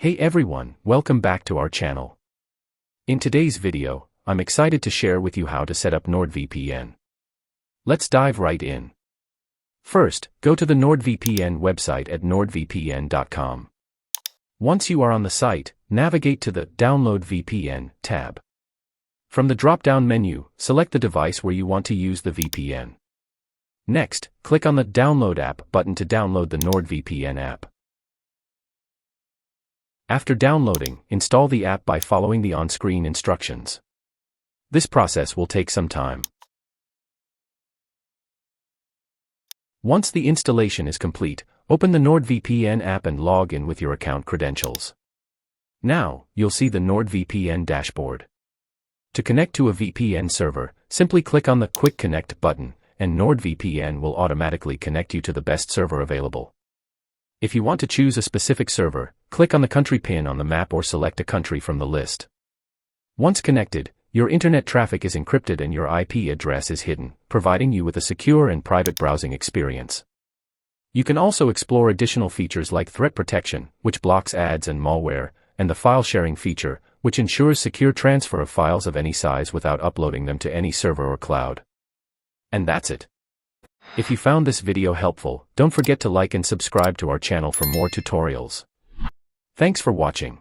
Hey everyone, welcome back to our channel. In today's video, I'm excited to share with you how to set up Nordvpn. Let's dive right in. First, go to the Nordvpn website at nordvpn.com. Once you are on the site, navigate to the Download VPN tab. From the drop-down menu, select the device where you want to use the VPN. Next, click on the Download App button to download the Nordvpn app. After downloading, install the app by following the on-screen instructions. This process will take some time. Once the installation is complete, open the Nordvpn app and log in with your account credentials. Now, you'll see the Nordvpn dashboard. To connect to a VPN server, simply click on the Quick Connect button, and Nordvpn will automatically connect you to the best server available. If you want to choose a specific server, click on the country pin on the map or select a country from the list. Once connected, your internet traffic is encrypted and your IP address is hidden, providing you with a secure and private browsing experience. You can also explore additional features like threat protection, which blocks ads and malware, and the file sharing feature, which ensures secure transfer of files of any size without uploading them to any server or cloud. And that's it. If you found this video helpful, don't forget to like and subscribe to our channel for more tutorials. Thanks for watching.